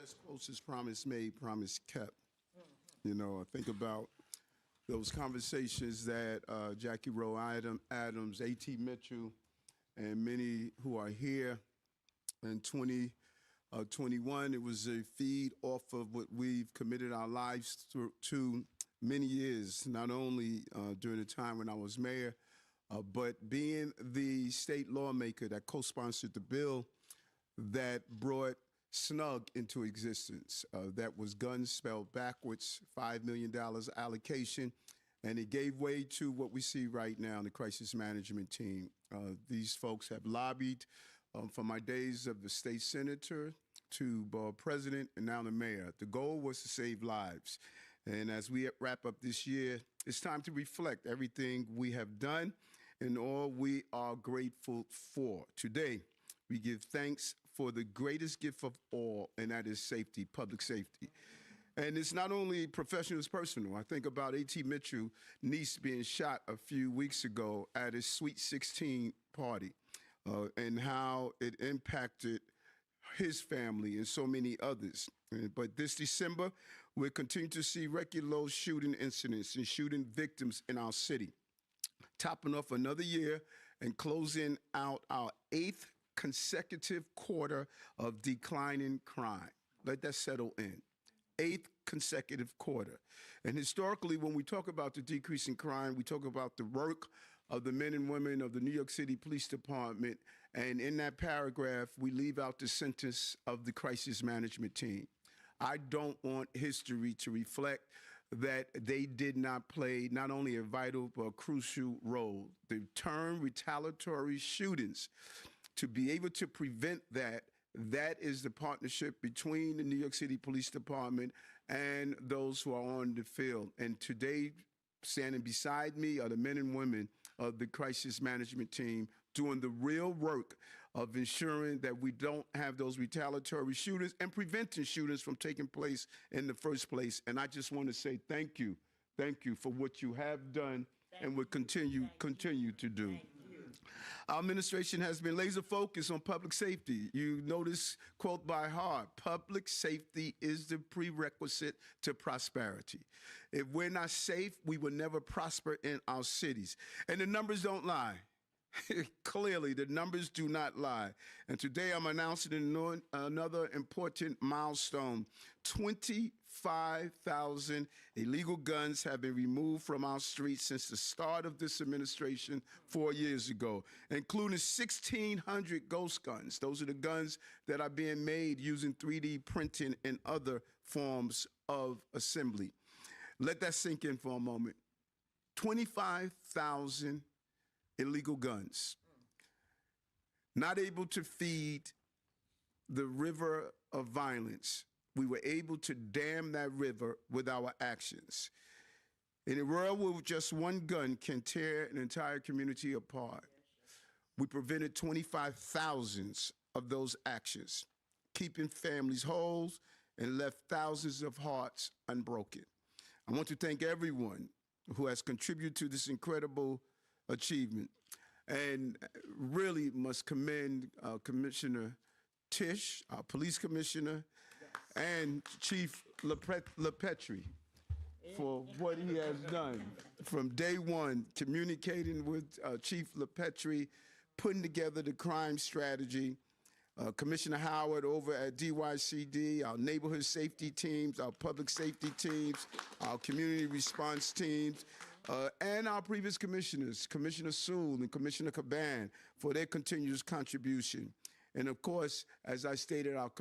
best quotes is promise made, promise kept. You know, I think about those conversations that Jackie Rowe Adams, A.T. Mitchell, and many who are here in 2021. It was a feed off of what we've committed our lives to many years, not only during the time when I was mayor, but being the state lawmaker that co-sponsored the bill that brought SNUG into existence. That was guns spelled backwards, $5 million allocation, and it gave way to what we see right now in the crisis management team. These folks have lobbied from my days of the state senator to president and now the mayor. The goal was to save lives. And as we wrap up this year, it's time to reflect everything we have done and all we are grateful for. Today, we give thanks for the greatest gift of all, and that is safety, public safety. And it's not only professional, it's personal. I think about A.T. Mitchell's niece being shot a few weeks ago at his Sweet 16 party and how it impacted his family and so many others. But this December, we'll continue to see regular shooting incidents and shooting victims in our city, topping off another year and closing out our 8th consecutive quarter of declining crime. Let that settle in. 8th consecutive quarter. And historically, when we talk about the decrease in crime, we talk about the work of the men and women of the New York City Police Department. And in that paragraph, we leave out the sentence of the crisis management team. I don't want history to reflect that they did not play not only a vital but a crucial role. The term retaliatory shootings, to be able to prevent that, that is the partnership between the New York City Police Department and those who are on the field. And today, standing beside me are the men and women of the crisis management team doing the real work of ensuring that we don't have those retaliatory shootings and preventing shootings from taking place in the first place. And I just want to say thank you for what you have done and will continue to do. Our administration has been laser focused on public safety. You notice, quote by heart, public safety is the prerequisite to prosperity. If we're not safe, we will never prosper in our cities. And the numbers don't lie. Clearly, the numbers do not lie. And today I'm announcing another important milestone. 25,000 illegal guns have been removed from our streets since the start of this administration 4 years ago, including 1,600 ghost guns. Those are the guns that are being made using 3D printing and other forms of assembly. Let that sink in for a moment. 25,000 illegal guns, not able to feed the river of violence. We were able to dam that river with our actions. In a world where just one gun can tear an entire community apart, we prevented 25,000 of those actions, keeping families whole and left thousands of hearts unbroken. I want to thank everyone who has contributed to this incredible achievement, and really must commend Commissioner Tisch, our police commissioner, and Chief LePetri for what he has done from day one, communicating with Chief LePetri, putting together the crime strategy. Commissioner Howard over at DYCD, our neighborhood safety teams, our public safety teams, our community response teams, and our previous commissioners, Commissioner Sewell and Commissioner Caban, for their continuous contribution. And of course, as I stated, our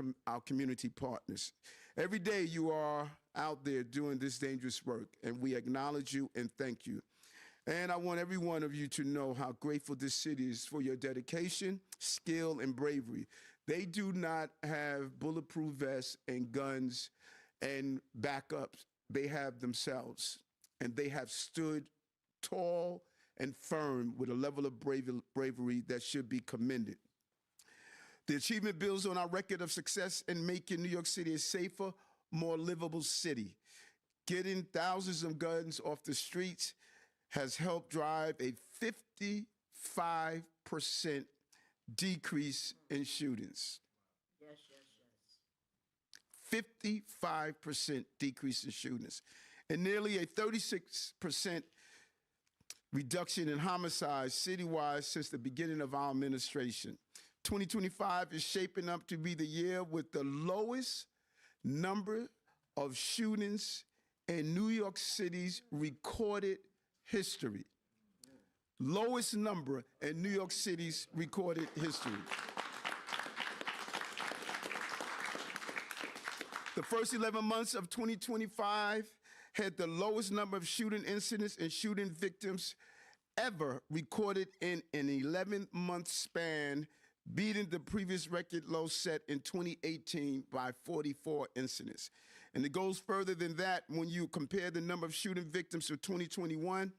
community partners. Every day you are out there doing this dangerous work, and we acknowledge you and thank you. And I want every one of you to know how grateful this city is for your dedication, skill, and bravery. They do not have bulletproof vests and guns and backups. They have themselves. And they have stood tall and firm with a level of bravery that should be commended. The achievement builds on our record of success in making New York City a safer, more livable city. Getting thousands of guns off the streets has helped drive a 55% decrease in shootings. 55% decrease in shootings, and nearly a 36% reduction in homicides citywide since the beginning of our administration. 2025 is shaping up to be the year with the lowest number of shootings in New York City's recorded history. Lowest number in New York City's recorded history. The first 11 months of 2025 had the lowest number of shooting incidents and shooting victims ever recorded in an 11-month span, beating the previous record low set in 2018 by 44 incidents. And it goes further than that when you compare the number of shooting victims to 2021.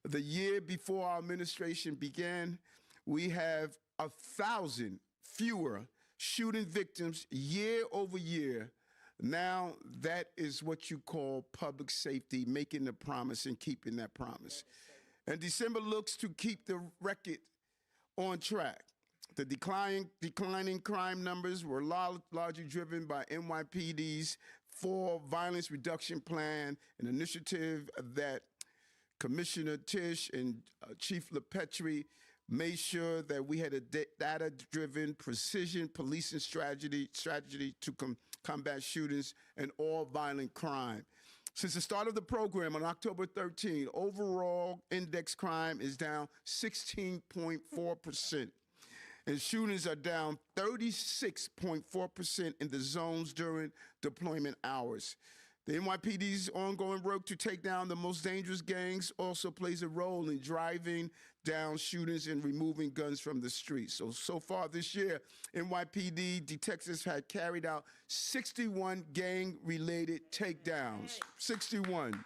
The year before our administration began, we have 1,000 fewer shooting victims year over year. Now that is what you call public safety, making the promise and keeping that promise. And December looks to keep the record on track. The declining crime numbers were largely driven by NYPD's Fall Violence Reduction Plan, an initiative that Commissioner Tisch and Chief LePetri made sure that we had a data-driven precision policing strategy to combat shootings and all violent crime. Since the start of the program on October 13, overall index crime is down 16.4%, and shootings are down 36.4% in the zones during deployment hours. The NYPD's ongoing work to take down the most dangerous gangs also plays a role in driving down shootings and removing guns from the streets. So far this year, NYPD detectives had carried out 61 gang-related takedowns, 61.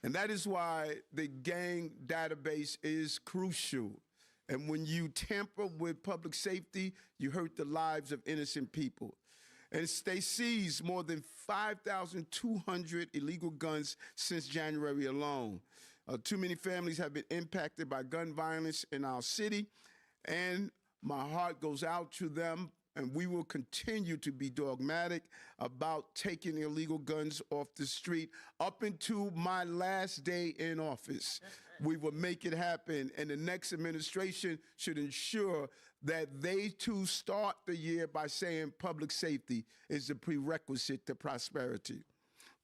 And that is why the gang database is crucial. And when you tamper with public safety, you hurt the lives of innocent people. And they seized more than 5,200 illegal guns since January alone. Too many families have been impacted by gun violence in our city, and my heart goes out to them, and we will continue to be dogmatic about taking illegal guns off the street up until my last day in office. We will make it happen, and the next administration should ensure that they too start the year by saying public safety is the prerequisite to prosperity.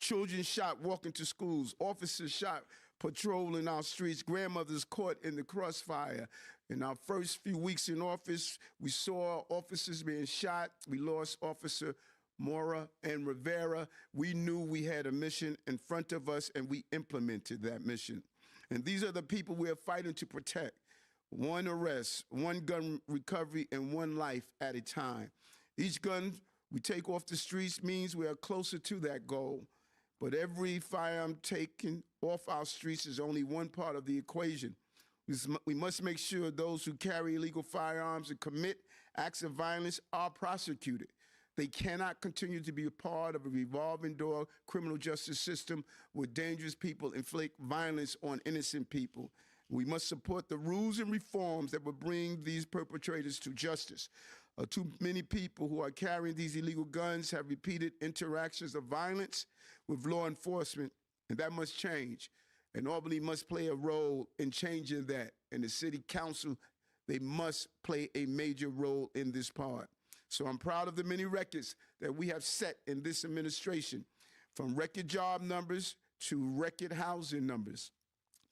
Children shot walking to schools, officers shot patrolling our streets, grandmothers caught in the crossfire. In our first few weeks in office, we saw officers being shot. We lost Officer Mora and Rivera. We knew we had a mission in front of us, and we implemented that mission. And these are the people we are fighting to protect. One arrest, one gun recovery, and one life at a time. Each gun we take off the streets means we are closer to that goal. But every firearm taken off our streets is only one part of the equation. We must make sure those who carry illegal firearms and commit acts of violence are prosecuted. They cannot continue to be a part of a revolving door criminal justice system where dangerous people inflict violence on innocent people. We must support the rules and reforms that will bring these perpetrators to justice. Too many people who are carrying these illegal guns have repeated interactions of violence with law enforcement, and that must change. And Albany must play a role in changing that. And the city council, they must play a major role in this part. So I'm proud of the many records that we have set in this administration, from record job numbers to record housing numbers.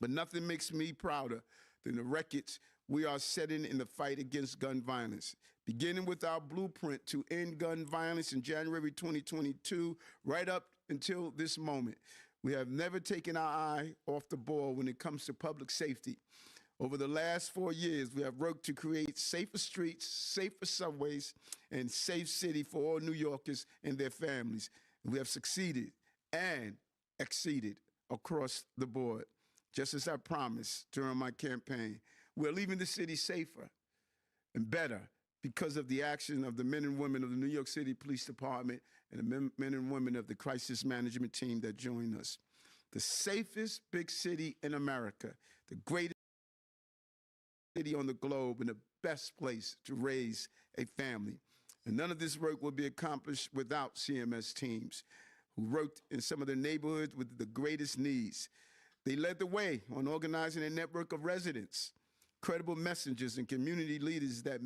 But nothing makes me prouder than the records we are setting in the fight against gun violence. Beginning with our blueprint to end gun violence in January 2022, right up until this moment, we have never taken our eye off the ball when it comes to public safety. Over the last 4 years, we have worked to create safer streets, safer subways, and safe city for all New Yorkers and their families. We have succeeded and exceeded across the board. Just as I promised during my campaign, we're leaving the city safer and better because of the action of the men and women of the New York City Police Department and the men and women of the crisis management team that joined us. The safest big city in America, the greatest city on the globe, and the best place to raise a family. And none of this work will be accomplished without CMS teams who worked in some of the neighborhoods with the greatest needs. They led the way on organizing a network of residents, credible messengers, and community leaders that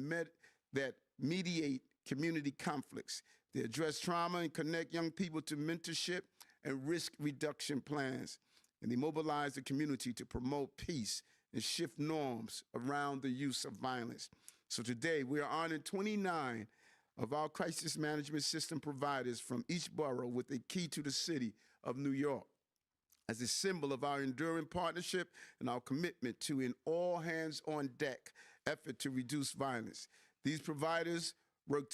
mediate community conflicts. They address trauma and connect young people to mentorship and risk reduction plans. And they mobilize the community to promote peace and shift norms around the use of violence. So today, we are honoring 29 of our crisis management system providers from each borough with a key to the city of New York as a symbol of our enduring partnership and our commitment to an all-hands-on-deck effort to reduce violence. These providers work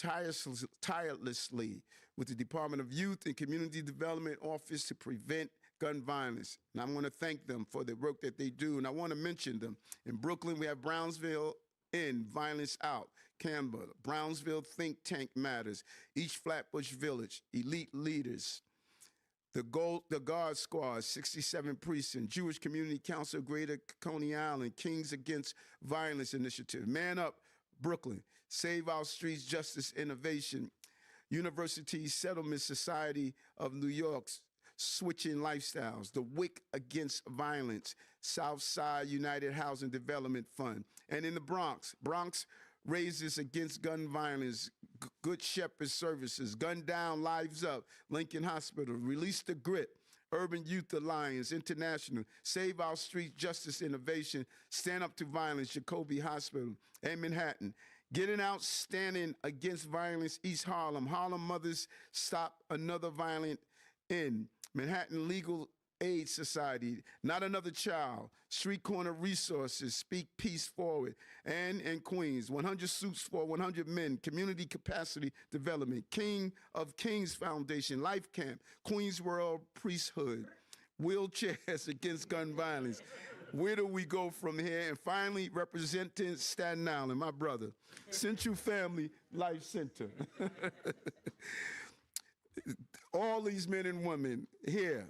tirelessly with the Department of Youth and Community Development Office to prevent gun violence. And I want to thank them for the work that they do, and I want to mention them. In Brooklyn, we have Brownsville In, Violence Out, Canberra, Brownsville Think Tank Matters, East Flatbush Village, Elite Leaders, the Guard Squad, 67 Precinct, Jewish Community Council, Greater Coney Island, Kings Against Violence Initiative, Man Up, Brooklyn, Save Our Streets, Justice Innovation, University Settlement Society of New York, Switching Lifestyles, the WIC Against Violence, Southside United Housing Development Fund, and in the Bronx, Bronx Raises Against Gun Violence, Good Shepherd Services, Gun Down, Lives Up, Lincoln Hospital, Release the Grit, Urban Youth Alliance International, Save Our Streets, Justice Innovation, Stand Up to Violence, Jacoby Hospital, and Manhattan. Getting Out, Standing Against Violence, East Harlem, Harlem Mothers Stop Another Violent End, Manhattan Legal Aid Society, Not Another Child, Street Corner Resources, Speak Peace Forward, and Queens, 100 Suits for 100 Men, Community Capacity Development, King of Kings Foundation, Life Camp, Queens World Priesthood, Wheelchairs Against Gun Violence. Where do we go from here? And finally, representing Staten Island, my brother, Central Family Life Center. All these men and women here,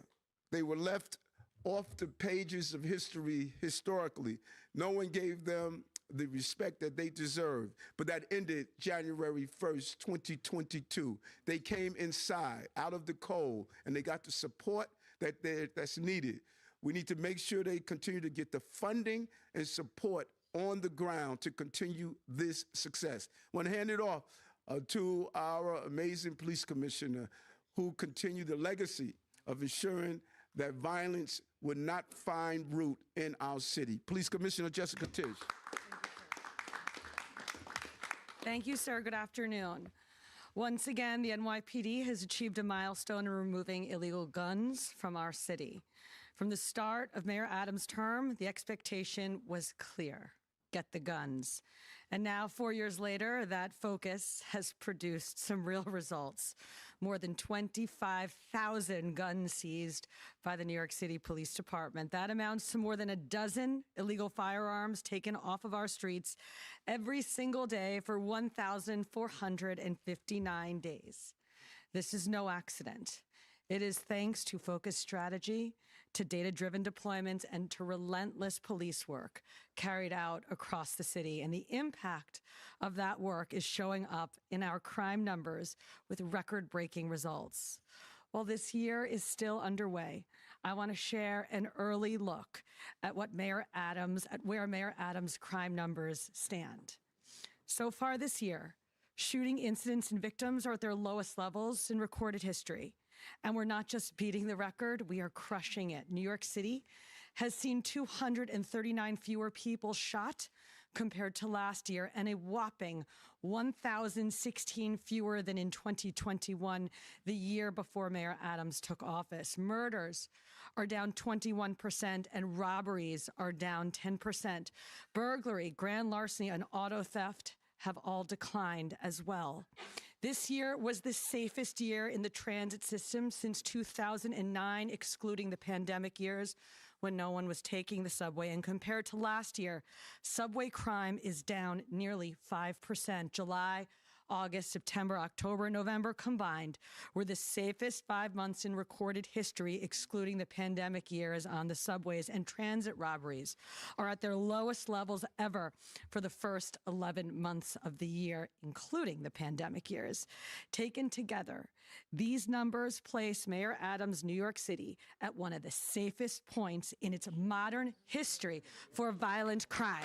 they were left off the pages of history historically. No one gave them the respect that they deserve. But that ended January 1st, 2022. They came inside, out of the cold, and they got the support that's needed. We need to make sure they continue to get the funding and support on the ground to continue this success. I want to hand it off to our amazing police commissioner who continue the legacy of ensuring that violence would not find root in our city. Police Commissioner Jessica Tisch. Thank you, sir. Good afternoon. Once again, the NYPD has achieved a milestone in removing illegal guns from our city. From the start of Mayor Adams' term, the expectation was clear: get the guns. And now, 4 years later, that focus has produced some real results. More than 25,000 guns seized by the New York City Police Department. That amounts to more than a dozen illegal firearms taken off of our streets every single day for 1,459 days. This is no accident. It is thanks to focused strategy, to data-driven deployments, and to relentless police work carried out across the city. And the impact of that work is showing up in our crime numbers with record-breaking results. While this year is still underway, I want to share an early look at where Mayor Adams' crime numbers stand. So far this year, shooting incidents and victims are at their lowest levels in recorded history. And we're not just beating the record, we are crushing it. New York City has seen 239 fewer people shot compared to last year, and a whopping 1,016 fewer than in 2021, the year before Mayor Adams took office. Murders are down 21%, and robberies are down 10%. Burglary, grand larceny, and auto theft have all declined as well. This year was the safest year in the transit system since 2009, excluding the pandemic years when no one was taking the subway. And compared to last year, subway crime is down nearly 5%. July August, September, October, and November combined were the safest 5 months in recorded history, excluding the pandemic years on the subways, and transit robberies are at their lowest levels ever for the first 11 months of the year, including the pandemic years. Taken together, these numbers place Mayor Adams' New York City at one of the safest points in its modern history for violent crime.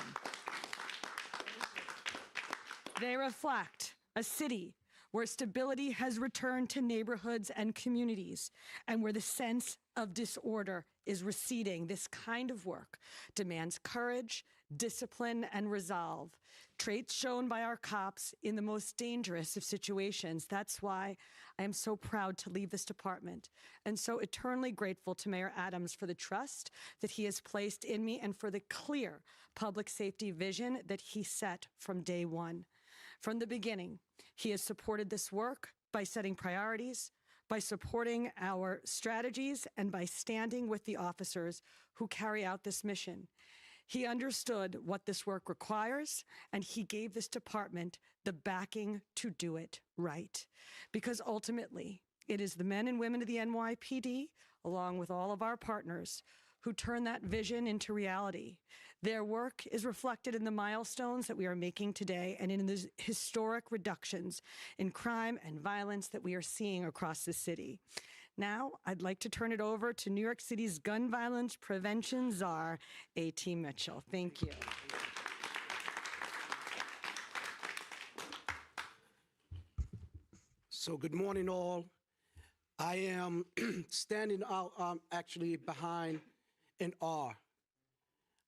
They reflect a city where stability has returned to neighborhoods and communities, and where the sense of disorder is receding. This kind of work demands courage, discipline, and resolve, traits shown by our cops in the most dangerous of situations. That's why I am so proud to leave this department, and so eternally grateful to Mayor Adams for the trust that he has placed in me and for the clear public safety vision that he set from day one. From the beginning, he has supported this work by setting priorities, by supporting our strategies, and by standing with the officers who carry out this mission. He understood what this work requires, and he gave this department the backing to do it right. Because ultimately, it is the men and women of the NYPD, along with all of our partners, who turn that vision into reality. Their work is reflected in the milestones that we are making today and in the historic reductions in crime and violence that we are seeing across the city. Now, I'd like to turn it over to New York City's gun violence prevention czar, A.T. Mitchell. Thank you. So good morning, all. I am standing out actually behind in awe.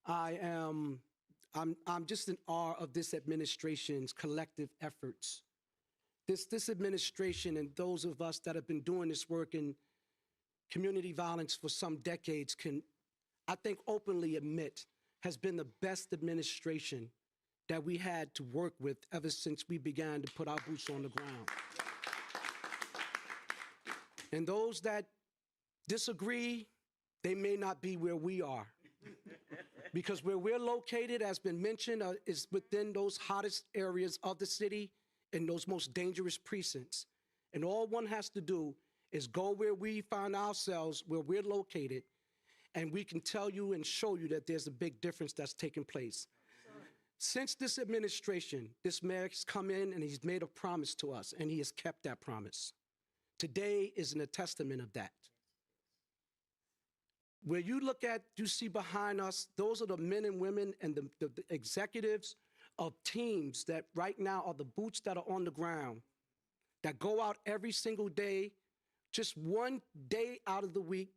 I'm just in awe of this administration's collective efforts. This administration and those of us that have been doing this work in community violence for some decades can, I think, openly admit has been the best administration that we had to work with ever since we began to put our boots on the ground. And those that disagree, they may not be where we are. Because where we're located, as been mentioned, is within those hottest areas of the city and those most dangerous precincts. And all one has to do is go where we find ourselves, where we're located, and we can tell you and show you that there's a big difference that's taking place. Since this administration, this mayor has come in and he's made a promise to us, and he has kept that promise. Today is a testament of that. Where you look at, you see behind us, those are the men and women and the executives of teams that right now are the boots that are on the ground, that go out every single day, just one day out of the week,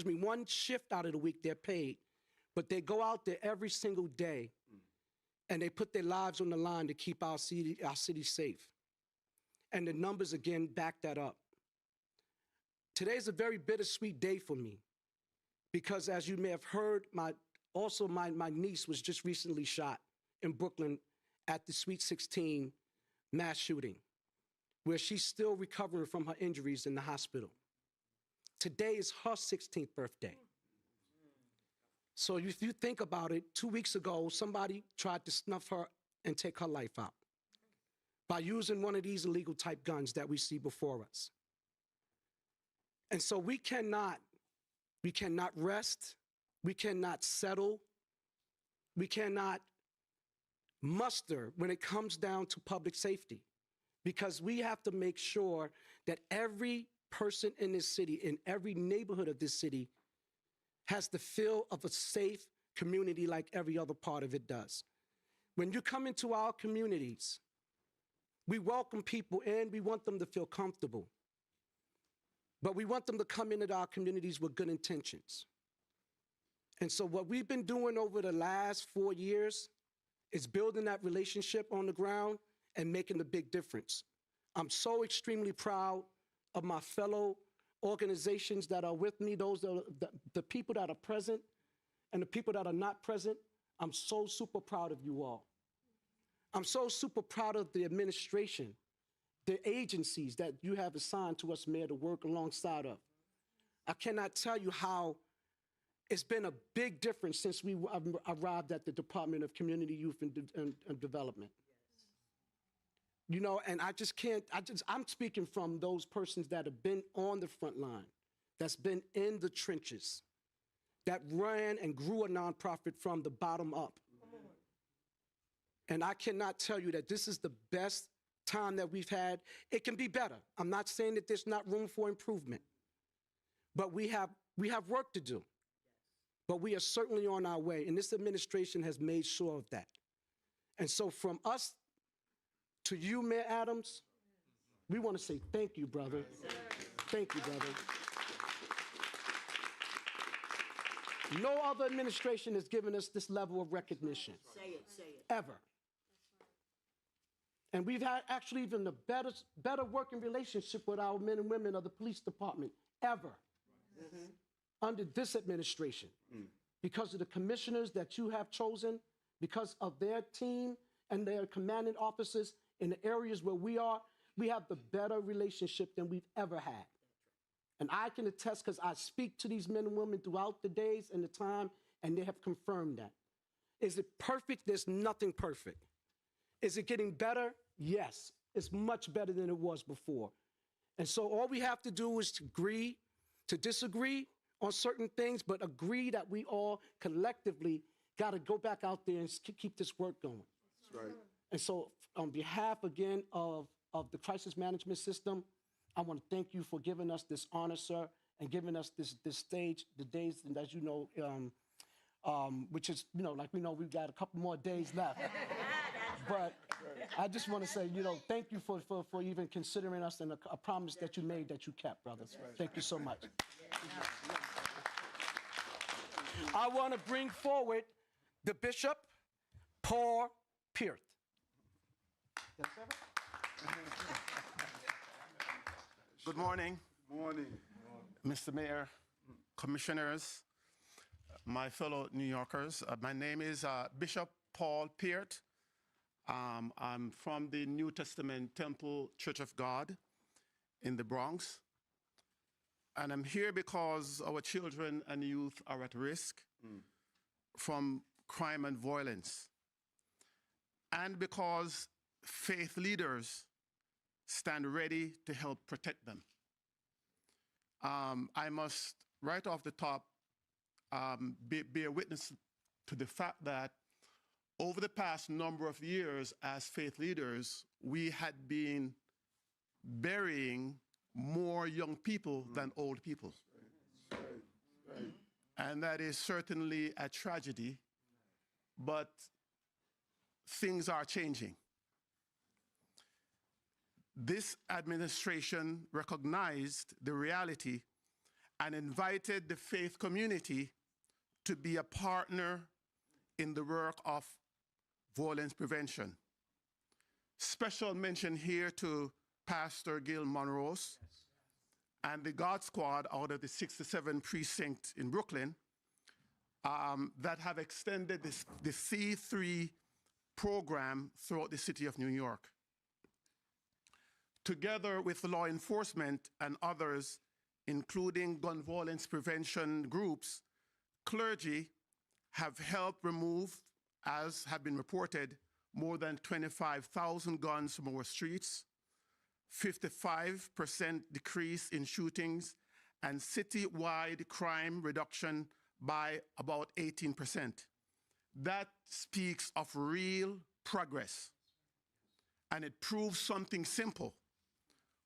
one shift out of the week they're paid, but they go out there every single day and they put their lives on the line to keep our city safe. And the numbers again back that up. Today's a very bittersweet day for me because, as you may have heard, my niece was just recently shot in Brooklyn at the Sweet 16 mass shooting, where she's still recovering from her injuries in the hospital. Today is her 16th birthday. So if you think about it, 2 weeks ago, somebody tried to snuff her and take her life out by using one of these illegal type guns that we see before us. And so we cannot rest, we cannot settle, we cannot muster when it comes down to public safety, because we have to make sure that every person in this city, in every neighborhood of this city, has the feel of a safe community like every other part of it does. When you come into our communities, we welcome people in, we want them to feel comfortable. But we want them to come into our communities with good intentions. And so what we've been doing over the last 4 years is building that relationship on the ground and making the big difference. I'm so extremely proud of my fellow organizations that are with me, those are the people that are present and the people that are not present. I'm so super proud of you all. I'm so super proud of the administration, the agencies that you have assigned to us, Mayor, to work alongside of. I cannot tell you how it's been a big difference since we arrived at the Department of Community, Youth, and Development. You know, and I'm speaking from those persons that have been on the front line, that's been in the trenches, that ran and grew a nonprofit from the bottom up. And I cannot tell you that this is the best time that we've had. It can be better. I'm not saying that there's not room for improvement, but we have work to do. But we are certainly on our way, and this administration has made sure of that. And so from us to you, Mayor Adams, we want to say thank you, brother. Thank you, brother. No other administration has given us this level of recognition. Say it. Ever. And we've had actually even a better working relationship with our men and women of the police department ever under this administration. Because of the commissioners that you have chosen, because of their team and their commanding officers in the areas where we have the better relationship than we've ever had. And I can attest, because I speak to these men and women throughout the days and the time, and they have confirmed that. Is it perfect? There's nothing perfect. Is it getting better? Yes. It's much better than it was before. And so all we have to do is to agree, to disagree on certain things, but agree that we all collectively got to go back out there and keep this work going. That's right. And so on behalf, again, of the crisis management system, I want to thank you for giving us this honor, sir, and giving us this stage, the days, and as you know, which is, you know, like we know we've got a couple more days left. But I just want to say, you know, thank you for even considering us and a promise that you made that you kept, brother. Right. Thank you so much. I want to bring forward the Bishop Paul Peart. Good morning. Morning. Mr. Mayor, commissioners, my fellow New Yorkers. My name is Bishop Paul Peart. I'm from the New Testament Temple Church of God in the Bronx. And I'm here because our children and youth are at risk from crime and violence. And because faith leaders stand ready to help protect them. I must, right off the top, bear witness to the fact that over the past number of years as faith leaders, we had been burying more young people than old people. Right. And that is certainly a tragedy, but things are changing. This administration recognized the reality and invited the faith community to be a partner in the work of violence prevention. Special mention here to Pastor Gil Monrose and the God Squad out of the 67 precinct in Brooklyn that have extended the C3 program throughout the city of New York. Together with law enforcement and others, including gun violence prevention groups, clergy have helped remove, as have been reported, more than 25,000 guns from our streets, 55% decrease in shootings, and citywide crime reduction by about 18%. That speaks of real progress. And it proves something simple.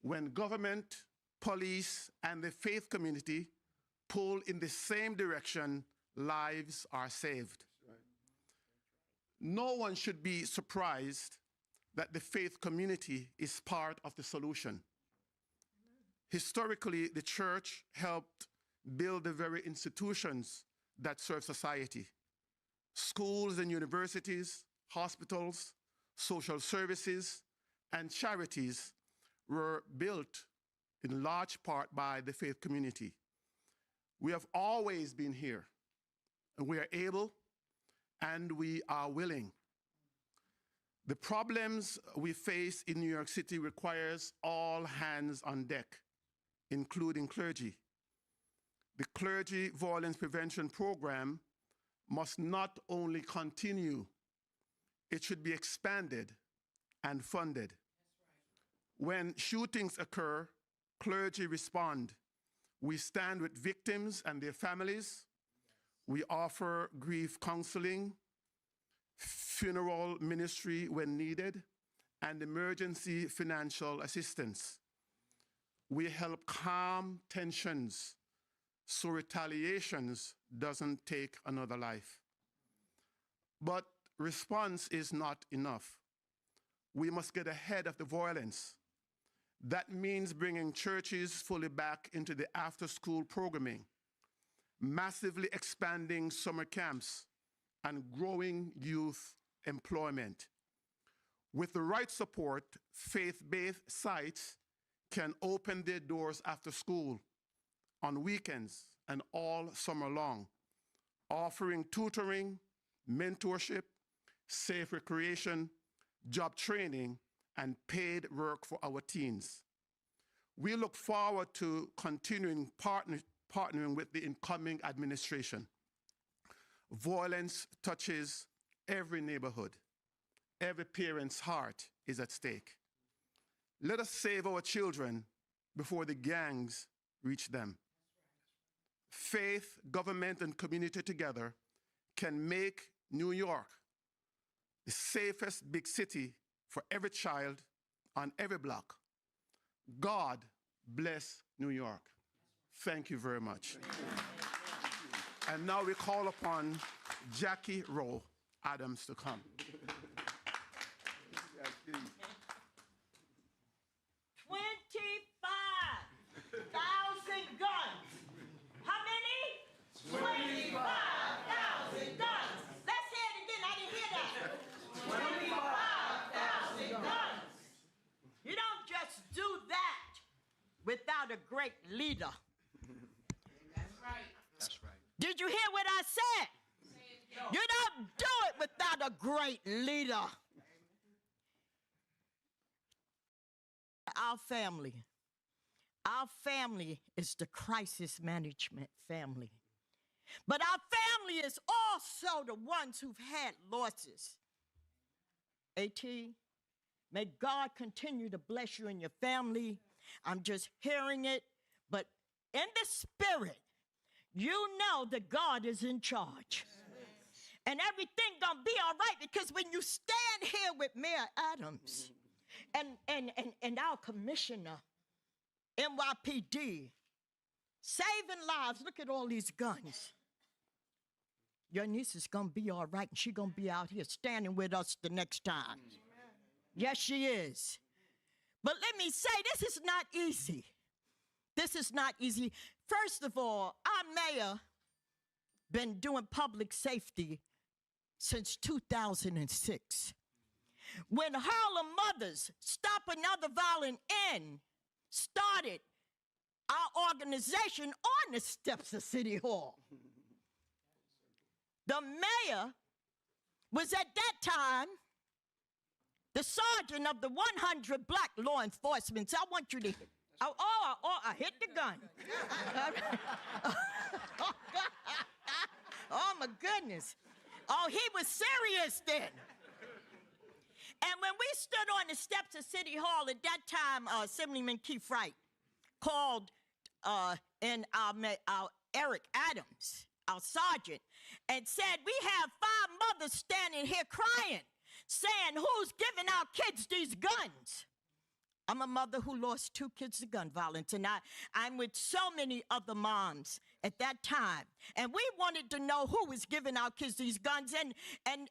When government, police, and the faith community pull in the same direction, lives are saved. Right. No one should be surprised that the faith community is part of the solution. Historically, the church helped build the very institutions that serve society. Schools and universities, hospitals, social services, and charities were built in large part by the faith community. We have always been here, and we are able and we are willing. The problems we face in New York City requires all hands on deck, including clergy. The Clergy Violence Prevention Program must not only continue, it should be expanded and funded. When shootings occur, clergy respond. We stand with victims and their families. We offer grief counseling, funeral ministry when needed, and emergency financial assistance. We help calm tensions so retaliations doesn't take another life. But response is not enough. We must get ahead of the violence. That means bringing churches fully back into the after-school programming, massively expanding summer camps, and growing youth employment. With the right support, faith-based sites can open their doors after school, on weekends, and all summer long, offering tutoring, mentorship, safe recreation, job training, and paid work for our teens. We look forward to continuing partnering with the incoming administration. Violence touches every neighborhood. Every parent's heart is at stake. Let us save our children before the gangs reach them. Faith, government, and community together can make New York the safest big city for every child on every block. God bless New York. Thank you very much. And now we call upon Jackie Rowe Adams to come. 25,000 guns. How many? 25,000 guns. Let's hear it again. I didn't hear that. 25,000 guns. You don't just do that without a great leader. That's right. That's right. Did you hear what I said? You don't do it without a great leader. Our family is the crisis management family. But our family is also the ones who've had losses. AT, may God continue to bless you and your family. I'm just hearing it, but in the spirit, you know that God is in charge. And everything gonna be all right, because when you stand here with Mayor Adams and our commissioner, NYPD, saving lives, look at all these guns. Your niece is gonna be all right, and she's gonna be out here standing with us the next time. Yes, she is. But let me say, this is not easy. This is not easy. First of all, our mayor been doing public safety since 2006. When Harlem Mothers Stop Another Violent End started our organization on the steps of City Hall, the mayor was at that time the sergeant of the 100 black law enforcement. So I want you to hit. I hit the gun. Oh, my goodness. Oh, he was serious then. And when we stood on the steps of City Hall, at that time, Assemblyman Keith Wright called in our Eric Adams, our sergeant, and said, we have 5 mothers standing here crying, saying, who's giving our kids these guns? I'm a mother who lost 2 kids to gun violence, and I'm with so many other moms at that time. And we wanted to know who was giving our kids these guns. And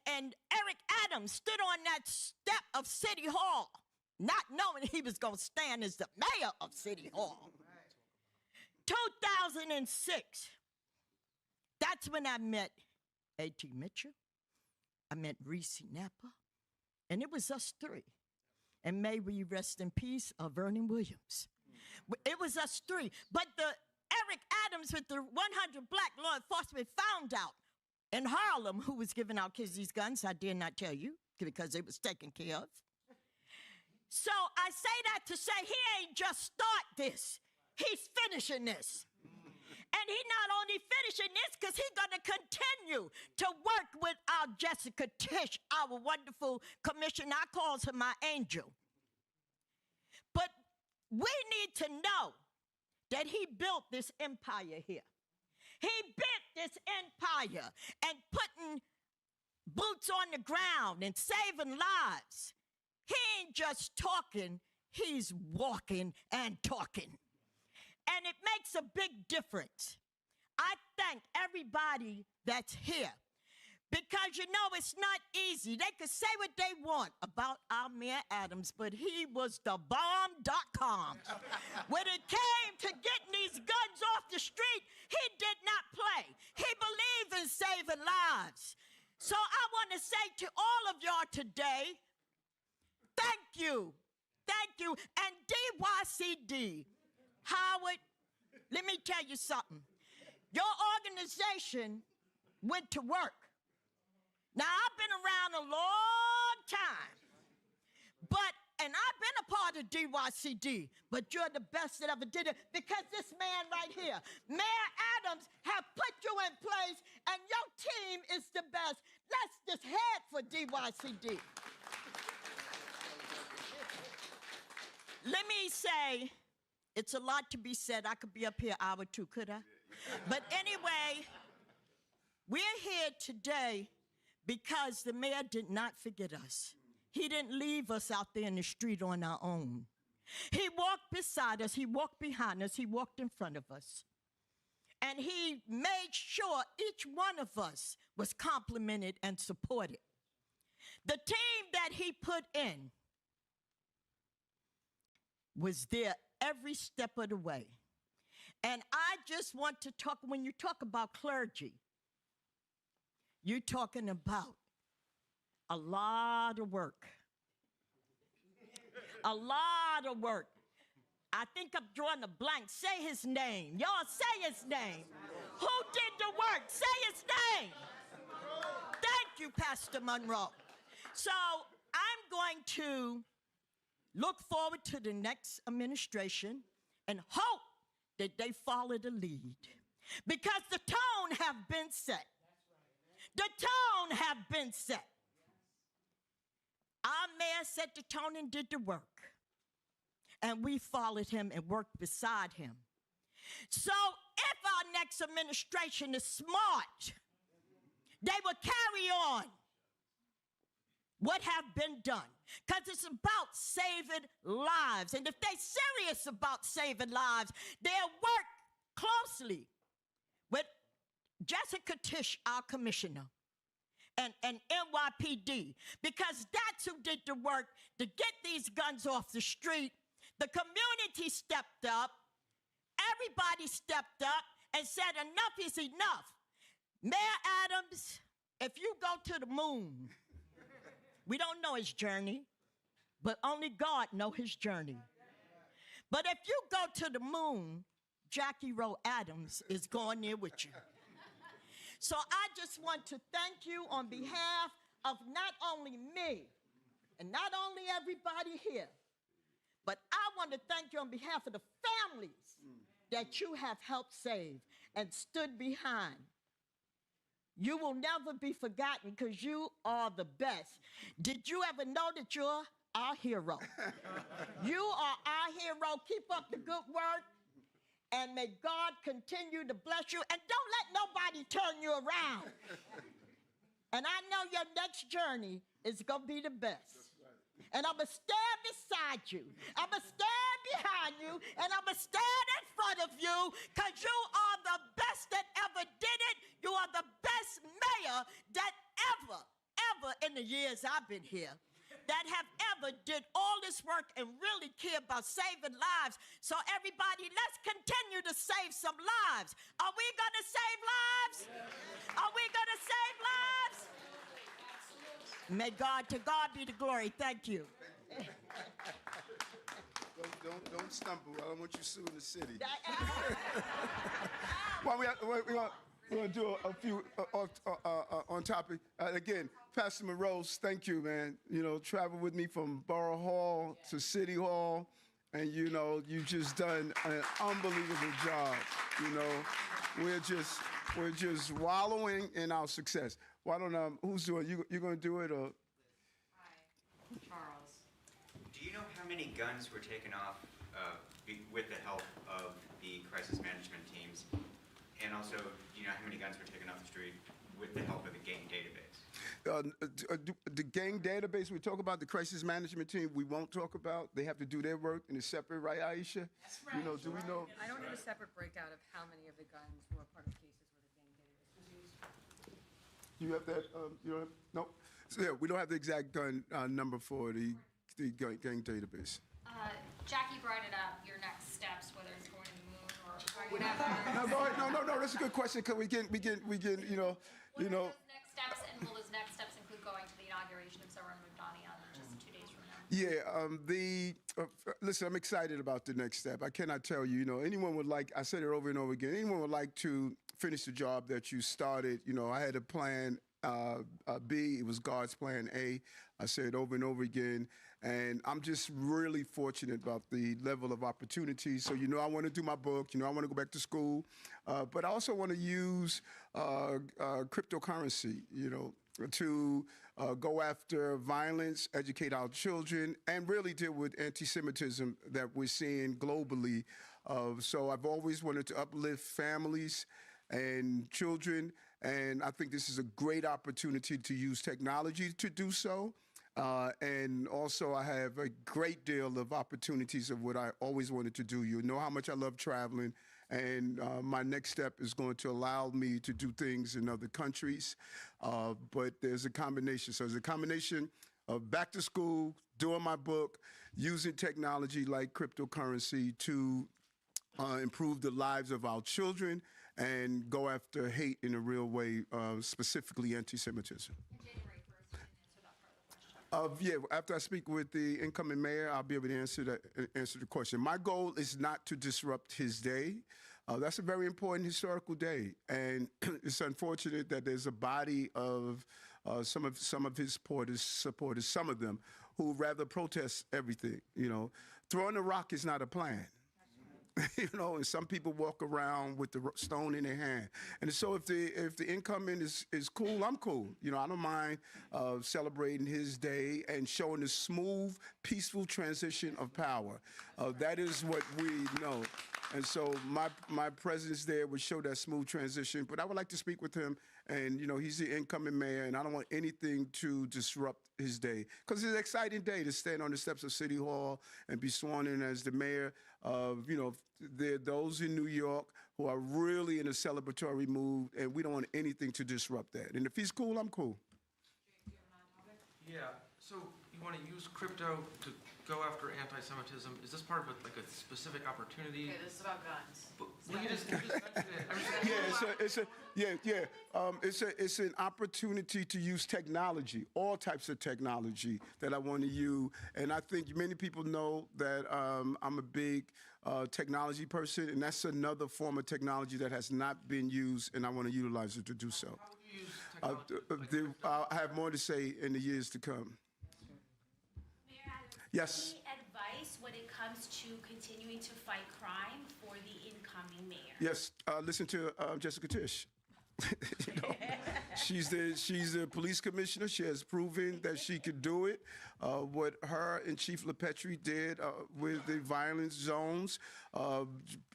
Eric Adams stood on that step of City Hall, not knowing he was going to stand as the mayor of City Hall. 2006, that's when I met A.T. Mitchell. I met Reese Napa, and it was us 3. And may we rest in peace, Vernon Williams. It was us 3. But the Eric Adams with the 100 black law enforcement found out in Harlem who was giving our kids these guns. I dare not tell you because it was taken care of. So I say that to say he ain't just start this. He's finishing this. And he's not only finishing this because he's going to continue to work with our Jessica Tisch, our wonderful commissioner. I calls her my angel. But we need to know that he built this empire here. He built this empire and putting boots on the ground and saving lives. He ain't just talking, he's walking and talking. And it makes a big difference. I thank everybody that's here because, you know, it's not easy. They could say what they want about our Mayor Adams, but he was the bomb.com. When it came to getting these guns off the street, he did not play. He believed in saving lives. So I want to say to all of y'all today, thank you. Thank you. And DYCD, Howard, let me tell you something. Your organization went to work. Now, I've been around a long time, and I've been a part of DYCD, but you're the best that ever did it because this man right here, Mayor Adams, have put you in place, and your team is the best. Let's just head for DYCD. Let me say, it's a lot to be said. I could be up here an hour or two, could I? But anyway, we're here today because the mayor did not forget us. He didn't leave us out there in the street on our own. He walked beside us, he walked behind us, he walked in front of us. And he made sure each one of us was complimented and supported. The team that he put in was there every step of the way. And I just want to talk, when you talk about clergy, you're talking about a lot of work. A lot of work. I think I'm drawing a blank. Say his name. Y'all say his name. Who did the work? Say his name. Thank you, Pastor Monroe. So I'm going to look forward to the next administration and hope that they follow the lead. Because the tone have been set. The tone have been set. Our mayor set the tone and did the work. And we followed him and worked beside him. So if our next administration is smart, they will carry on what have been done. Because it's about saving lives. And if they're serious about saving lives, they'll work closely with Jessica Tisch, our commissioner, and NYPD, because that's who did the work to get these guns off the street. The community stepped up, everybody stepped up and said enough is enough. Mayor Adams, if you go to the moon, we don't know his journey, but only God knows his journey. But if you go to the moon, Jackie Rowe Adams is going there with you. So I just want to thank you on behalf of not only me and not only everybody here, but I want to thank you on behalf of the families that you have helped save and stood behind. You will never be forgotten because you are the best. Did you ever know that you're our hero? You are our hero. Keep up the good work. And may God continue to bless you. And don't let nobody turn you around. And I know your next journey is going to be the best. And I'm going to stand beside you. I'm going to stand behind you. And I'm going to stand in front of you because you are the best that ever did it. You are the best mayor that ever in the years I've been here that have ever did all this work and really care about saving lives. So everybody, let's continue to save some lives. Are we going to save lives? Yes. Are we going to save lives? Absolutely. May God be the glory. Thank you. Don't stumble. I don't want you suing the city. Well, we're going to do a few on topic. Again, Pastor Monroe, thank you, man. You know, travel with me from Borough Hall to City Hall, and, you know, you've just done an unbelievable job. You know, we're just wallowing in our success. Why don't, who's doing it? You going to do it, or? Hi, Charles. Do you know how many guns were taken off with the help of the crisis management teams? And also, do you know how many guns were taken off the street with the help of the gang database? The gang database, we talk about the crisis management team, we won't talk about. They have to do their work and it's separate, right, Aisha? That's right. You know, do we know? I don't have a separate breakout of how many of the guns were part of cases where the gang database was used. You have that, you don't have, no? So, yeah, we don't have the exact gun number for the gang database. Jackie brought it up, your next steps, whether it's going to the moon or whatever. No, that's a good question, because we can, What are those next steps, and will those next steps include going to the inauguration of Zoran Mudani on just 2 days from now? Yeah, listen, I'm excited about the next step. I cannot tell you, anyone would like, I said it over and over again, anyone would like to finish the job that you started. I had a plan B, it was God's plan A. I said it over and over again. And I'm just really fortunate about the level of opportunity. So, I want to do my book. I want to go back to school. But I also want to use cryptocurrency, to go after violence, educate our children, and really deal with anti-Semitism that we're seeing globally. So I've always wanted to uplift families and children. And I think this is a great opportunity to use technology to do so. And also I have a great deal of opportunities of what I always wanted to do. You know how much I love traveling, and my next step is going to allow me to do things in other countries. But there's a combination. So there's a combination of back to school, doing my book, using technology like cryptocurrency to improve the lives of our children and go after hate in a real way, specifically anti-Semitism. Yeah, after I speak with the incoming mayor, I'll be able to answer the question. My goal is not to disrupt his day. That's a very important historical day, and it's unfortunate that there's a body of some of his supporters, some of them, who rather protest everything. Throwing a rock is not a plan. And some people walk around with the stone in their hand. And so if the incoming is cool, I'm cool. I don't mind celebrating his day and showing the smooth, peaceful transition of power. That is what we know. And so my presence there would show that smooth transition. But I would like to speak with him. And, he's the incoming mayor, and I don't want anything to disrupt his day. Because it's an exciting day to stand on the steps of City Hall and be sworn in as the mayor. There are those in New York who are really in a celebratory mood, and we don't want anything to disrupt that. And if he's cool, I'm cool. Yeah, so you want to use crypto to go after anti-Semitism. Is this part of a specific opportunity? Okay, this is about guns. Well, you just mentioned it. It's an opportunity to use technology, all types of technology that I want to use. And I think many people know that I'm a big technology person, and that's another form of technology that has not been used, and I want to utilize it to do so. How would you use technology? I have more to say in the years to come. Mayor Adams, Yes. any advice when it comes to continuing to fight crime for the incoming mayor? Yes, listen to Jessica Tisch. She's the police commissioner. She has proven that she could do it. What her and Chief LaPetrie did with the violence zones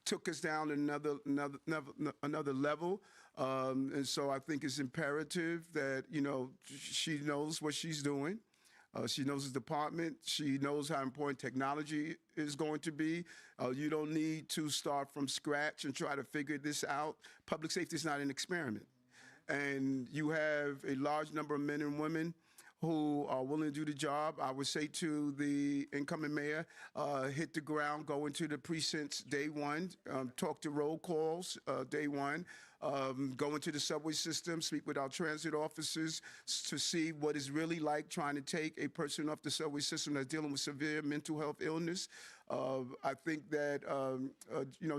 took us down another level. And so I think it's imperative that, she knows what she's doing. She knows the department. She knows how important technology is going to be. You don't need to start from scratch and try to figure this out. Public safety is not an experiment. And you have a large number of men and women who are willing to do the job. I would say to the incoming mayor, hit the ground, go into the precincts day one, talk to roll calls day one, go into the subway system, speak with our transit officers to see what it's really like trying to take a person off the subway system that's dealing with severe mental health illness. I think that,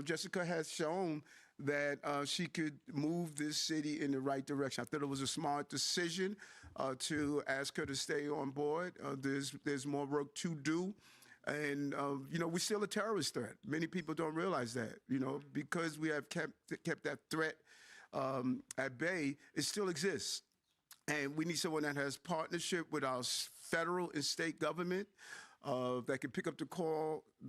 Jessica has shown that she could move this city in the right direction. I thought it was a smart decision to ask her to stay on board. There's more work to do. And, we're still a terrorist threat. Many people don't realize that, because we have kept that threat at bay, it still exists. And we need someone that has partnership with our federal and state government that can pick up the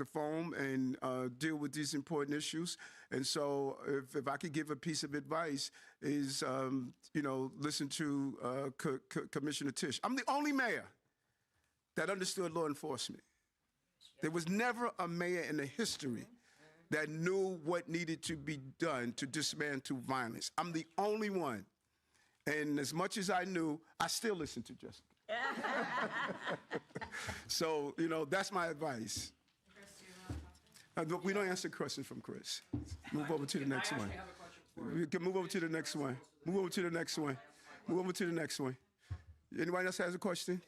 phone, and deal with these important issues. And so if I could give a piece of advice is, listen to Commissioner Tisch. I'm the only mayor that understood law enforcement. There was never a mayor in the history that knew what needed to be done to dismantle violence. I'm the only one. And as much as I knew, I still listened to Jessica. So, that's my advice. We don't answer questions from Chris. Move over to the next one. We can move over to the next one. Move over to the next one. Move over to the next one. Anybody else has a question?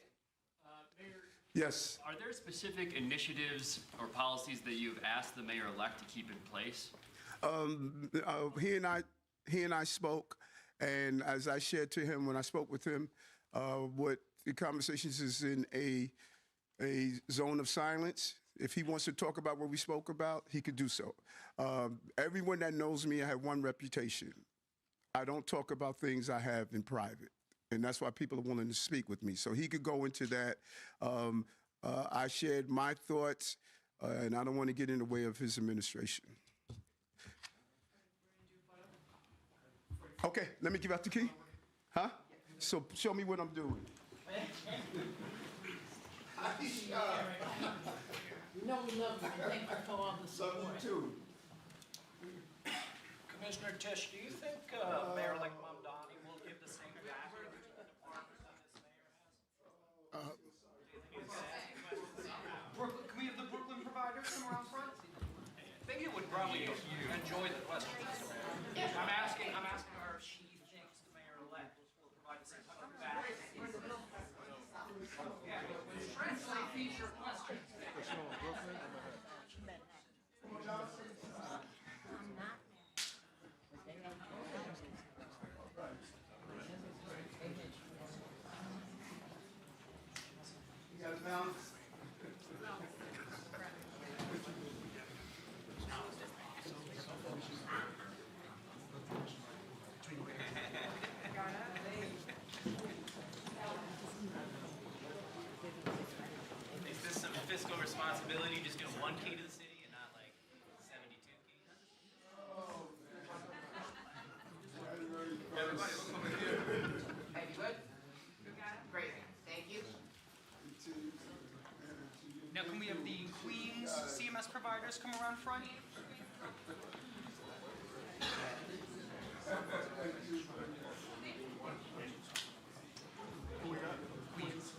Yes. Are there specific initiatives or policies that you've asked the mayor-elect to keep in place? He and I spoke, and as I shared to him when I spoke with him, what the conversations is in a zone of silence. If he wants to talk about what we spoke about, he could do so. Everyone that knows me, I have one reputation. I don't talk about things I have in private. And that's why people are willing to speak with me. So he could go into that. I shared my thoughts, and I don't want to get in the way of his administration. Okay, let me give out the key. Huh? So show me what I'm doing. We love you. Thank you for all the support. Love you too. Commissioner Tisch, do you think Mayor-elect Mamdani will give the same backing to the departments that this mayor has? Brooklyn, can we have the Brooklyn providers come around front? I think it would probably enjoy the questions. I'm asking her if she thinks the mayor-elect will provide the same kind of backing. Yeah, strengthfully feature questions. Is this some fiscal responsibility, just doing one key to the city and not like 72 keys? Everybody, look over here. Hey, you good? Great, thank you. Now, can we have the Queens CMS providers come around front? Queens.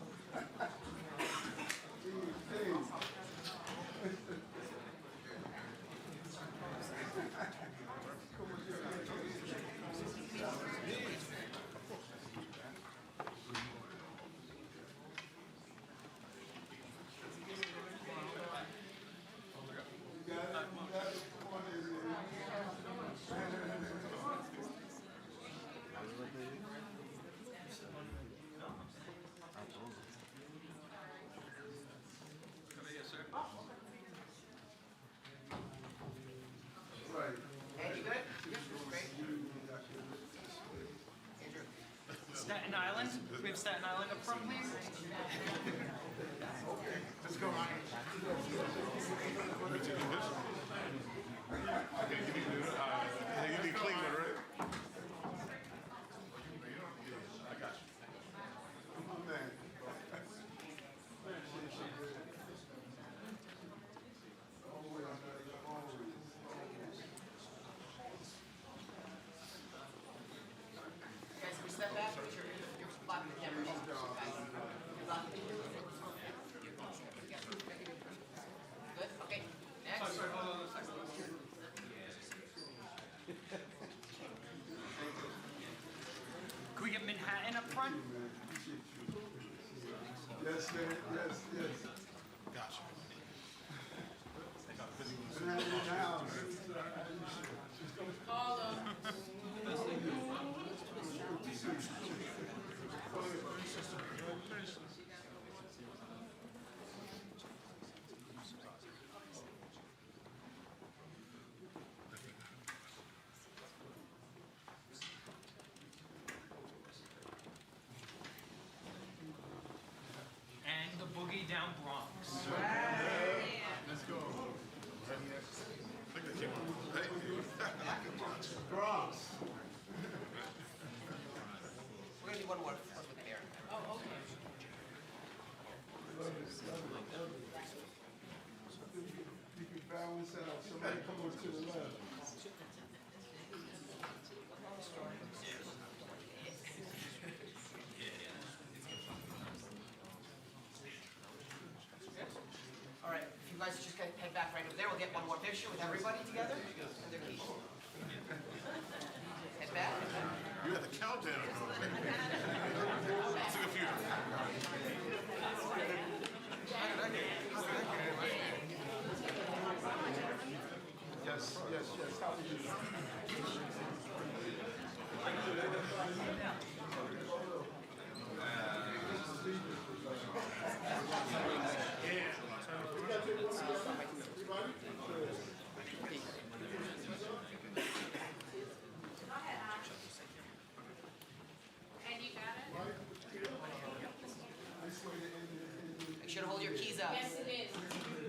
Hey, you good? Great. Staten Island? Can we have Staten Island up front, please? Let's go, Ryan. Okay, give me Cleveland, right? I got you. Guys, can we step back? You're blocking the camera. Guys, you're blocking the camera. Good, okay. Next. Sorry, hold on a second. Can we get Manhattan up front? Yes, man. Yes. Gotcha. And the boogie down Bronx. somebody come over to the left. All right, if you guys just head back right over there, we'll get one more picture with everybody together. And their keys. Head back. You had the countdown. Let's take a few. Yes, yes, yes. How do you do? And you got it? Make sure to hold your keys up. Yes, it is.